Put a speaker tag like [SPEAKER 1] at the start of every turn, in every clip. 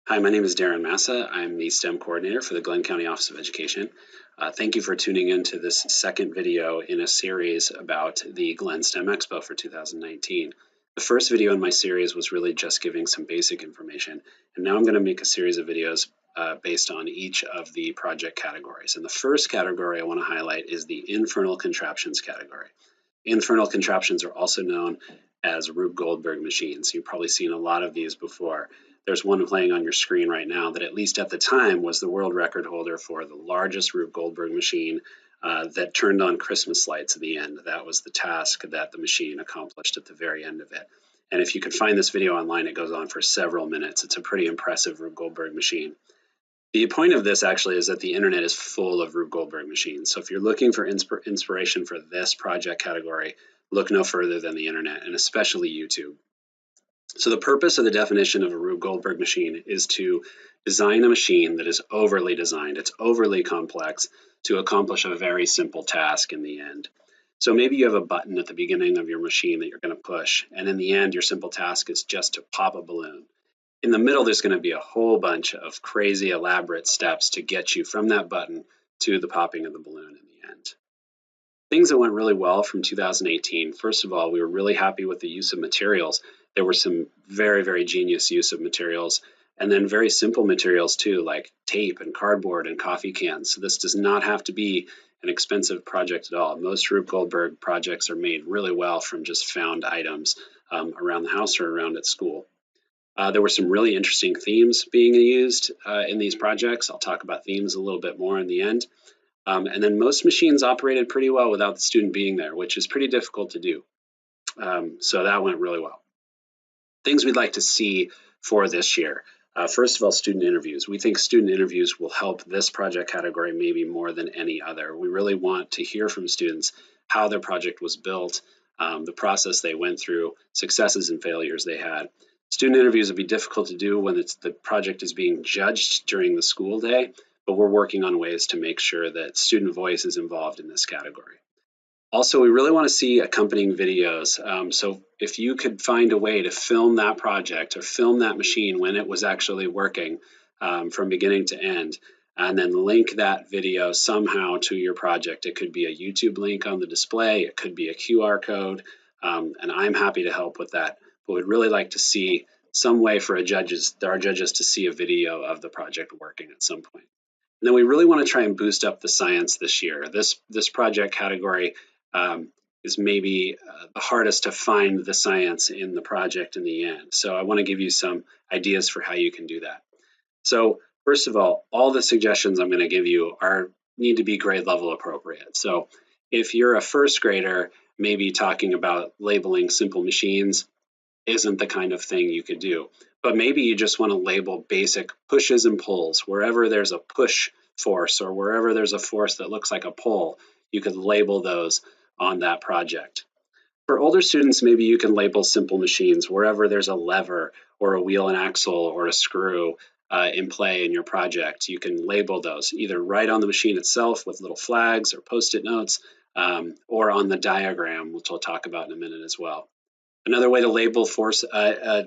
[SPEAKER 1] Hi, my name is Darren Massa. I'm the STEM coordinator for the Glenn County Office of Education. Thank you for tuning in to this second video in a series about the Glenn STEM Expo for 2019. The first video in my series was really just giving some basic information, and now I'm going to make a series of videos based on each of the project categories. And the first category I want to highlight is the Infernal Contraptions category. Infernal Contraptions are also known as Rube Goldberg machines. You've probably seen a lot of these before. There's one playing on your screen right now that, at least at the time, was the world record holder for the largest Rube Goldberg machine that turned on Christmas lights at the end. That was the task that the machine accomplished at the very end of it. And if you can find this video online, it goes on for several minutes. It's a pretty impressive Rube Goldberg machine. The point of this actually is that the internet is full of Rube Goldberg machines. So if you're looking for inspiration for this project category, look no further than the internet, and especially YouTube. So the purpose of the definition of a Rube Goldberg machine is to design a machine that is overly designed. It's overly complex to accomplish a very simple task in the end. So maybe you have a button at the beginning of your machine that you're going to push, and in the end, your simple task is just to pop a balloon. In the middle, there's going to be a whole bunch of crazy, elaborate steps to get you from that button to the popping of the balloon in the end. Things that went really well from 2018. First of all, we were really happy with the use of materials. There were some very, very genius use of materials, and then very simple materials too, like tape and cardboard and coffee cans. So this does not have to be an expensive project at all. Most Rube Goldberg projects are made really well from just found items around the house or around at school. There were some really interesting themes being used in these projects. I'll talk about themes a little bit more in the end. And then most machines operated pretty well without the student being there, which is pretty difficult to do. So that went really well. Things we'd like to see for this year. First of all, student interviews. We think student interviews will help this project category maybe more than any other. We really want to hear from students how their project was built, the process they went through, successes and failures they had. Student interviews will be difficult to do when the project is being judged during the school day, but we're working on ways to make sure that student voice is involved in this category. Also, we really want to see accompanying videos. So if you could find a way to film that project or film that machine when it was actually working from beginning to end, and then link that video somehow to your project. It could be a YouTube link on the display, it could be a QR code, and I'm happy to help with that. But we'd really like to see some way for our judges to see a video of the project working at some point. And then we really want to try and boost up the science this year. This project category is maybe the hardest to find the science in the project in the end. So I want to give you some ideas for how you can do that. So first of all the suggestions I'm going to give you need to be grade level appropriate. So if you're a first grader, maybe talking about labeling simple machines isn't the kind of thing you could do. But maybe you just want to label basic pushes and pulls. Wherever there's a push force or wherever there's a force that looks like a pull, you could label those on that project. For older students, maybe you can label simple machines wherever there's a lever or a wheel and axle or a screw in play in your project. You can label those either right on the machine itself with little flags or post-it notes or on the diagram, which I'll talk about in a minute as well. Another way to label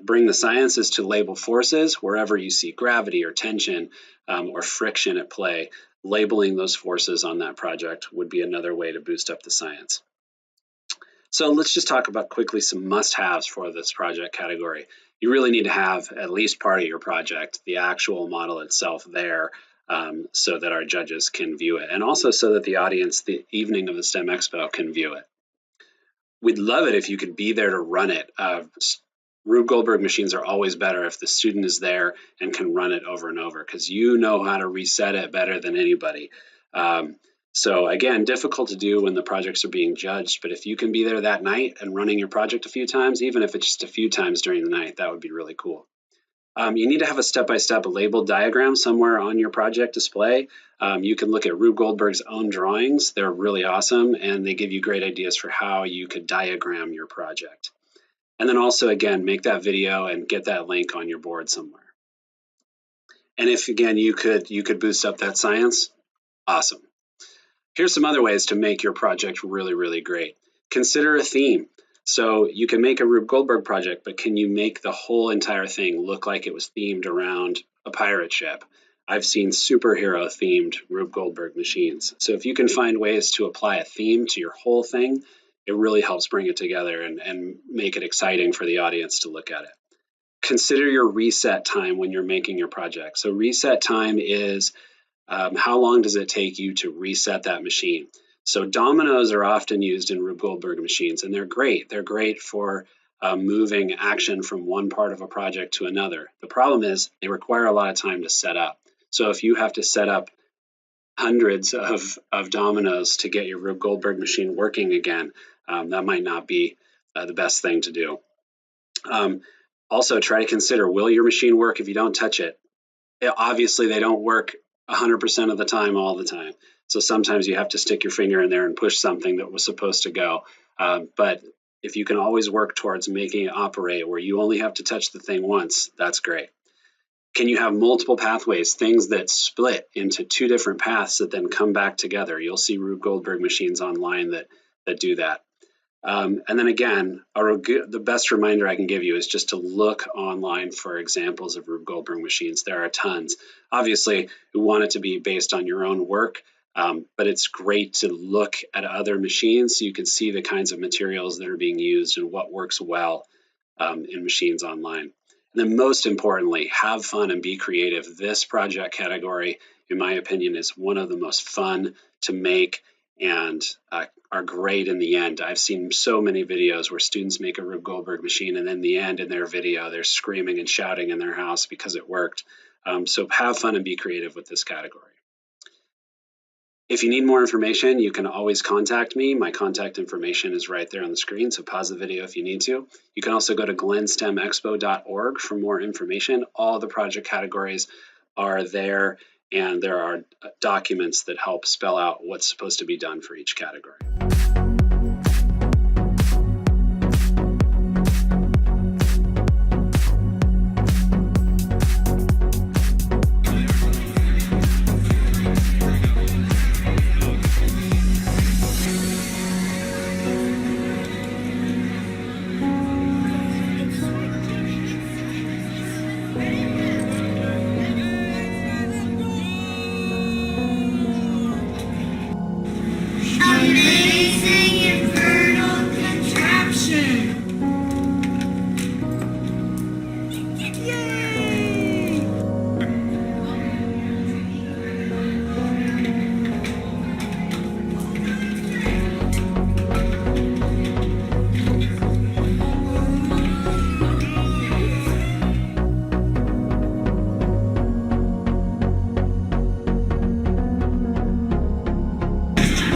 [SPEAKER 1] bring the science is to label forces wherever you see gravity or tension or friction at play. Labeling those forces on that project would be another way to boost up the science. So let's just talk about quickly some must-haves for this project category. You really need to have at least part of your project, the actual model itself there, so that our judges can view it, and also so that the audience the evening of the STEM Expo can view it. We'd love it if you could be there to run it. Rube Goldberg machines are always better if the student is there and can run it over and over, because you know how to reset it better than anybody. So again, difficult to do when the projects are being judged, but if you can be there that night and running your project a few times, even if it's just a few times during the night, that would be really cool. You need to have a step-by-step labeled diagram somewhere on your project display. You can look at Rube Goldberg's own drawings. They're really awesome, and they give you great ideas for how you could diagram your project. And then also, again, make that video and get that link on your board somewhere. And if, again, you could boost up that science, awesome. Here's some other ways to make your project really, really great. Consider a theme. So you can make a Rube Goldberg project, but can you make the whole entire thing look like it was themed around a pirate ship? I've seen superhero themed Rube Goldberg machines. So if you can find ways to apply a theme to your whole thing, it really helps bring it together and make it exciting for the audience to look at it. Consider your reset time when you're making your project. So reset time is how long does it take you to reset that machine? So dominoes are often used in Rube Goldberg machines, and they're great. They're great for moving action from one part of a project to another. The problem is they require a lot of time to set up. So if you have to set up hundreds of dominoes to get your Rube Goldberg machine working again, that might not be the best thing to do. Also, try to consider, will your machine work if you don't touch it? Obviously, they don't work 100% of the time, all the time. So sometimes you have to stick your finger in there and push something that was supposed to go. But if you can always work towards making it operate where you only have to touch the thing once, that's great. Can you have multiple pathways, things that split into two different paths that then come back together? You'll see Rube Goldberg machines online that do that. And then again, the best reminder I can give you is just to look online for examples of Rube Goldberg machines. There are tons. Obviously, we want it to be based on your own work, but it's great to look at other machines so you can see the kinds of materials that are being used and what works well in machines online. And then most importantly, have fun and be creative. This project category, in my opinion, is one of the most fun to make and are great in the end. I've seen so many videos where students make a Rube Goldberg machine, and then in the end in their video, they're screaming and shouting in their house because it worked. So have fun and be creative with this category. If you need more information, you can always contact me. My contact information is right there on the screen, so pause the video if you need to. You can also go to glenstemexpo.org for more information. All the project categories are there, and there are documents that help spell out what's supposed to be done for each category.
[SPEAKER 2] Infernal Contraption!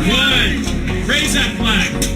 [SPEAKER 2] Yay!
[SPEAKER 3] Raise that flag.